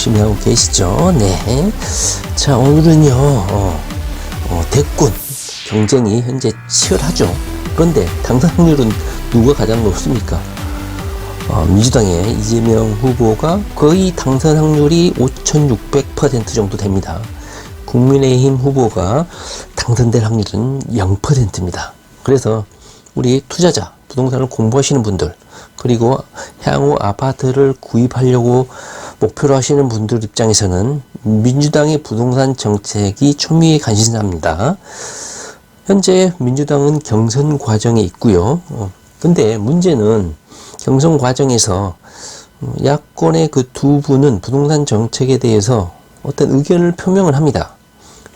열심히 하고 계시죠? 네. 자, 오늘은요, 대권 경쟁이 현재 치열하죠. 그런데 당선 확률은 누가 가장 높습니까? 민주당의 이재명 후보가 거의 당선 확률이 5,600% 정도 됩니다. 국민의힘 후보가 당선될 확률은 0%입니다. 그래서 우리 투자자, 부동산을 공부하시는 분들, 그리고 향후 아파트를 구입하려고 목표로 하시는 분들 입장에서는 민주당의 부동산 정책이 초미의 관심사입니다. 현재 민주당은 경선 과정에 있고요. 근데 문제는 경선 과정에서 야권의 그 두 분은 부동산 정책에 대해서 어떤 의견을 표명을 합니다.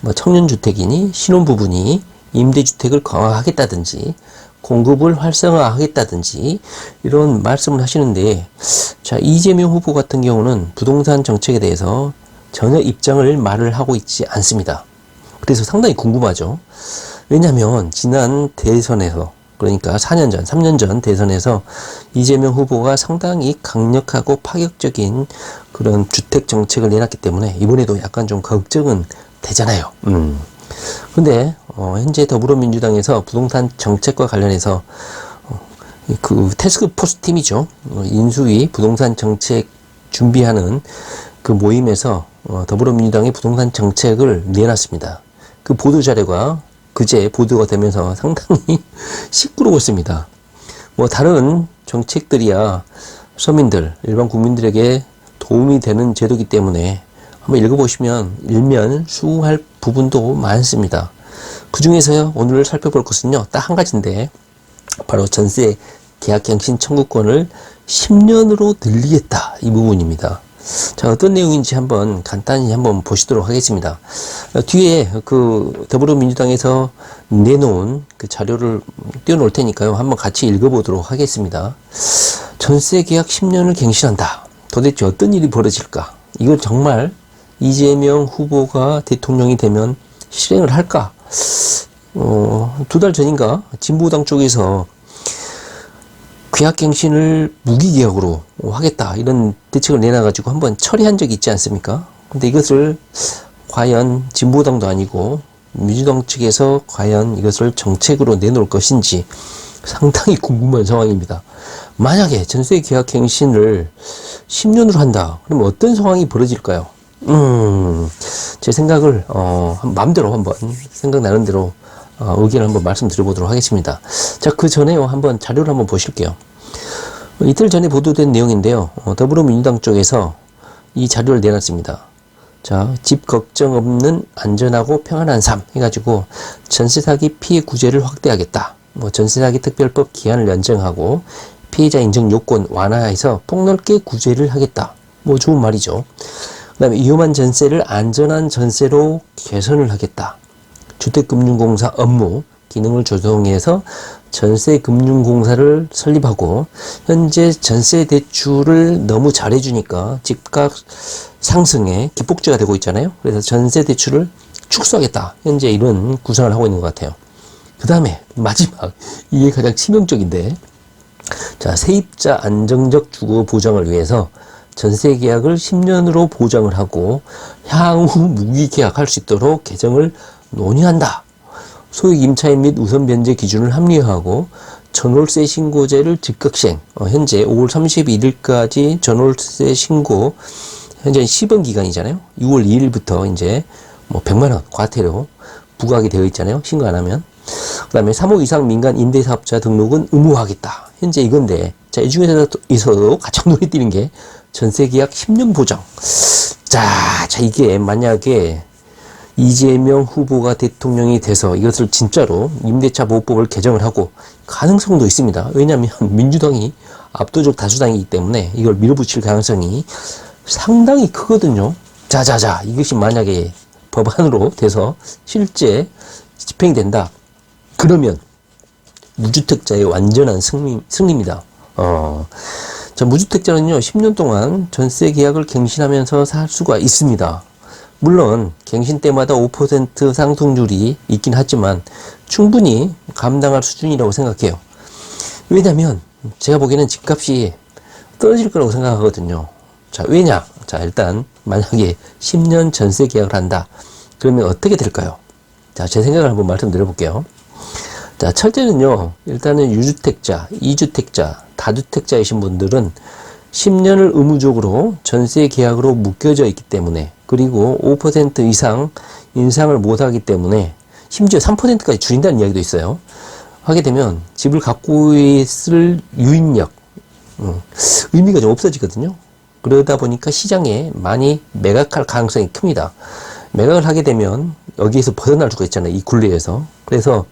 뭐 청년주택이니 신혼부부니 임대주택을 강화하겠다든지 공급을 활성화하겠다든지 이런 말씀을 하시는데, 자, 이재명 후보 같은 경우는 부동산 정책에 대해서 전혀 입장을 말을 하고 있지 않습니다. 그래서 상당히 궁금하죠. 왜냐하면 지난 대선에서, 그러니까 4년 전, 3년 전 대선에서 이재명 후보가 상당히 강력하고 파격적인 그런 주택 정책을 내놨기 때문에 이번에도 약간 좀 걱정은 되잖아요. 근데 현재 더불어민주당에서 부동산 정책과 관련해서 그 태스크포스 팀이죠. 인수위 부동산 정책 준비하는 그 모임에서 더불어민주당의 부동산 정책을 내놨습니다. 그 보도 자료가 그제 보도가 되면서 상당히 시끄러웠습니다. 뭐 다른 정책들이야 서민들, 일반 국민들에게 도움이 되는 제도이기 때문에 한번 읽어보시면 일면수긍할 부분도 많습니다. 그 중에서요, 오늘 살펴볼 것은요, 딱 한 가지인데, 바로 전세 계약갱신 청구권을 10년으로 늘리겠다, 이 부분입니다. 자, 어떤 내용인지 한번 간단히 한번 보시도록 하겠습니다. 뒤에 그 더불어민주당에서 내놓은 그 자료를 띄워놓을 테니까요, 한번 같이 읽어보도록 하겠습니다. 전세 계약 10년을 갱신한다. 도대체 어떤 일이 벌어질까? 이걸 정말 이재명 후보가 대통령이 되면 실행을 할까? 2달 전인가 진보당 쪽에서 계약갱신을 무기계약으로 하겠다, 이런 대책을 내놔가지고 한번 처리한 적이 있지 않습니까? 근데 이것을 과연 진보당도 아니고 민주당 측에서 과연 이것을 정책으로 내놓을 것인지 상당히 궁금한 상황입니다. 만약에 전세 계약갱신을 10년으로 한다, 그러면 어떤 상황이 벌어질까요? 제 생각을 마음대로 한번 생각나는 대로 의견을 한번 말씀드려보도록 하겠습니다. 자, 그 전에요, 한번 자료를 한번 보실게요. 이틀 전에 보도된 내용인데요, 더불어민주당 쪽에서 이 자료를 내놨습니다. 자, 집 걱정 없는 안전하고 평안한 삶 해가지고 전세 사기 피해 구제를 확대하겠다, 뭐 전세 사기 특별법 기한을 연장하고 피해자 인정 요건 완화해서 폭넓게 구제를 하겠다, 뭐 좋은 말이죠. 그 다음에 위험한 전세를 안전한 전세로 개선을 하겠다. 주택금융공사 업무 기능을 조정해서 전세금융공사를 설립하고, 현재 전세대출을 너무 잘해주니까 집값 상승에 기폭제가 되고 있잖아요. 그래서 전세대출을 축소하겠다. 현재 이런 구상을 하고 있는 것 같아요. 그 다음에 마지막, 이게 가장 치명적인데, 자, 세입자 안정적 주거 보장을 위해서 전세 계약을 10년으로 보장을 하고 향후 무기계약할 수 있도록 개정을 논의한다. 소액 임차인 및 우선 변제 기준을 합리화하고 전월세 신고제를 즉각 시행. 현재 5월 31일까지 전월세 신고, 현재 시범 기간이잖아요. 6월 2일부터 이제 뭐 100만 원 과태료 부과하게 되어 있잖아요, 신고 안 하면. 그 다음에 3호 이상 민간 임대사업자 등록은 의무화하겠다. 현재 이건데, 자, 이 중에서도 가장 눈에 띄는 게 전세계약 10년 보장. 자, 이게 만약에 이재명 후보가 대통령이 돼서 이것을 진짜로 임대차 보호법을 개정을 하고, 가능성도 있습니다. 왜냐하면 민주당이 압도적 다수당이기 때문에 이걸 밀어붙일 가능성이 상당히 크거든요. 자, 이것이 만약에 법안으로 돼서 실제 집행이 된다, 그러면 무주택자의 완전한 승리입니다. 자, 무주택자는요, 10년 동안 전세 계약을 갱신하면서 살 수가 있습니다. 물론 갱신 때마다 5% 상승률이 있긴 하지만 충분히 감당할 수준이라고 생각해요. 왜냐면 제가 보기에는 집값이 떨어질 거라고 생각하거든요. 자, 왜냐? 자, 일단 만약에 10년 전세 계약을 한다. 그러면 어떻게 될까요? 자, 제 생각을 한번 말씀드려 볼게요. 자, 첫째는요, 일단은 유주택자, 이주택자, 다주택자이신 분들은 10년을 의무적으로 전세 계약으로 묶여져 있기 때문에, 그리고 5% 이상 인상을 못 하기 때문에, 심지어 3%까지 줄인다는 이야기도 있어요. 하게 되면 집을 갖고 있을 유인력, 의미가 좀 없어지거든요. 그러다 보니까 시장에 많이 매각할 가능성이 큽니다. 매각을 하게 되면 여기에서 벗어날 수가 있잖아요. 이 굴레에서. 그래서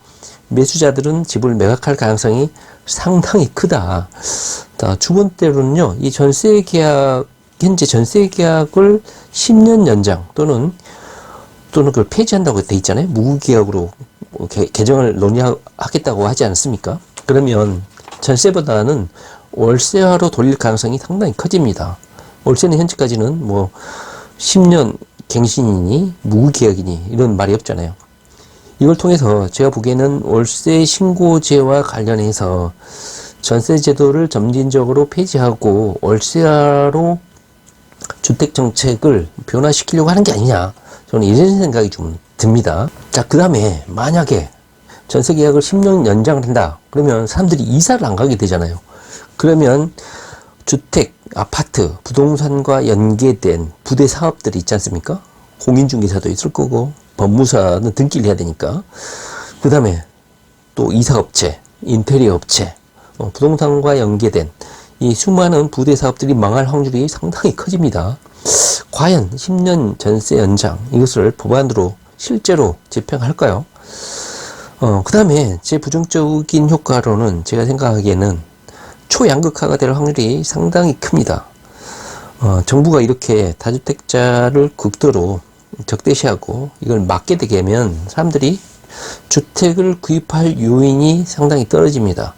매수자들은 집을 매각할 가능성이 상당히 크다. 자, 두 번째로는요, 이 전세 계약, 현재 전세 계약을 10년 연장 또는 그걸 폐지한다고 돼 있잖아요. 무기계약으로 개정을 논의하겠다고 하지 않습니까? 그러면 전세보다는 월세화로 돌릴 가능성이 상당히 커집니다. 월세는 현재까지는 뭐 10년 갱신이니 무기계약이니 이런 말이 없잖아요. 이걸 통해서 제가 보기에는 월세 신고제와 관련해서 전세 제도를 점진적으로 폐지하고 월세화로 주택 정책을 변화시키려고 하는 게 아니냐, 저는 이런 생각이 좀 듭니다. 자, 그 다음에 만약에 전세 계약을 10년 연장을 한다. 그러면 사람들이 이사를 안 가게 되잖아요. 그러면 주택, 아파트, 부동산과 연계된 부대 사업들이 있지 않습니까? 공인중개사도 있을 거고 법무사는 등기를 해야 되니까. 그 다음에 또 이사업체, 인테리어 업체, 부동산과 연계된 이 수많은 부대 사업들이 망할 확률이 상당히 커집니다. 과연 10년 전세 연장, 이것을 법안으로 실제로 집행할까요? 그 다음에 제 부정적인 효과로는 제가 생각하기에는 초양극화가 될 확률이 상당히 큽니다. 정부가 이렇게 다주택자를 극도로 적대시하고 이걸 막게 되면 사람들이 주택을 구입할 요인이 상당히 떨어집니다.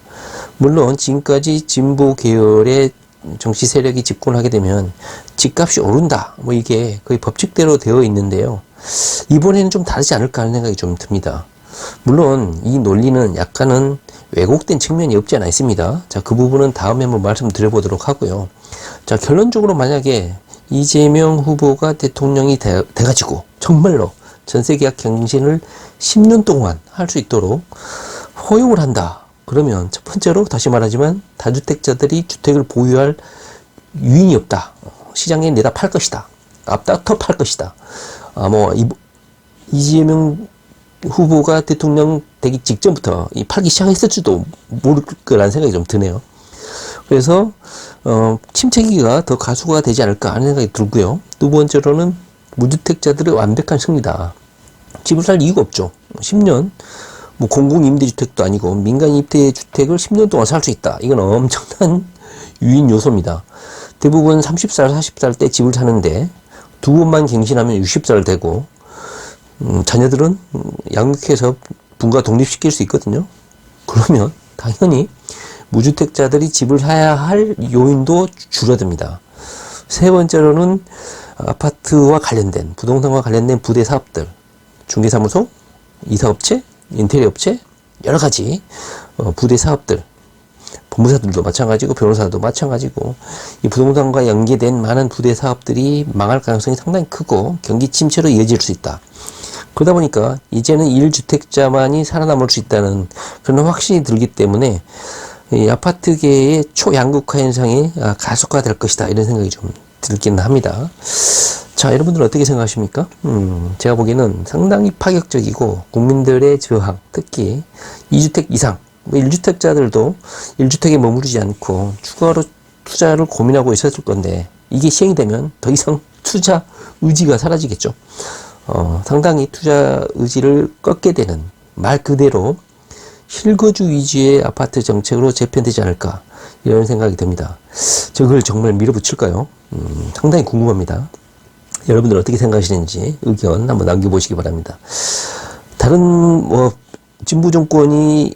물론 지금까지 진보 계열의 정치 세력이 집권하게 되면 집값이 오른다, 뭐 이게 거의 법칙대로 되어 있는데요. 이번에는 좀 다르지 않을까 하는 생각이 좀 듭니다. 물론 이 논리는 약간은 왜곡된 측면이 없지 않아 있습니다. 자, 그 부분은 다음에 한번 말씀드려보도록 하고요. 자, 결론적으로 만약에 이재명 후보가 대통령이 돼가지고 정말로 전세계약 갱신을 10년 동안 할 수 있도록 허용을 한다. 그러면 첫 번째로 다시 말하지만 다주택자들이 주택을 보유할 유인이 없다. 시장에 내다 팔 것이다. 앞다퉈 팔 것이다. 이재명 후보가 대통령 되기 직전부터 팔기 시작했을지도 모를 거라는 생각이 좀 드네요. 그래서 침체기가 더 가속화가 되지 않을까 하는 생각이 들고요. 두 번째로는 무주택자들의 완벽한 승리다. 집을 살 이유가 없죠. 10년 공공임대주택도 아니고 민간임대주택을 10년 동안 살 수 있다. 이건 엄청난 유인 요소입니다. 대부분 30살, 40살 때 집을 사는데 두 번만 갱신하면 60살 되고 자녀들은 양육해서 분가 독립시킬 수 있거든요. 그러면 당연히 무주택자들이 집을 사야 할 요인도 줄어듭니다. 세 번째로는 아파트와 관련된, 부동산과 관련된 부대 사업들, 중개사무소, 이사업체, 인테리어 업체, 여러 가지 부대 사업들, 법무사들도 마찬가지고 변호사도 마찬가지고 이 부동산과 연계된 많은 부대 사업들이 망할 가능성이 상당히 크고 경기 침체로 이어질 수 있다. 그러다 보니까 이제는 1주택자만이 살아남을 수 있다는 그런 확신이 들기 때문에 이 아파트계의 초양극화 현상이 가속화될 것이다, 이런 생각이 좀 들기는 합니다. 자, 여러분들은 어떻게 생각하십니까? 제가 보기에는 상당히 파격적이고 국민들의 저항, 특히 2주택 이상, 1주택자들도 1주택에 머무르지 않고 추가로 투자를 고민하고 있었을 건데 이게 시행이 되면 더 이상 투자 의지가 사라지겠죠. 상당히 투자 의지를 꺾게 되는, 말 그대로 실거주 위주의 아파트 정책으로 재편되지 않을까, 이런 생각이 듭니다. 저걸 정말 밀어붙일까요? 상당히 궁금합니다. 여러분들 어떻게 생각하시는지 의견 한번 남겨보시기 바랍니다. 다른 진보 정권이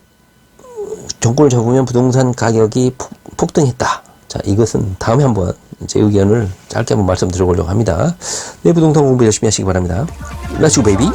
정권을 잡으면 부동산 가격이 폭등했다. 자, 이것은 다음에 한번 제 의견을 짧게 한번 말씀드려보려고 합니다. 네, 부동산 공부 열심히 하시기 바랍니다. Let's go, baby.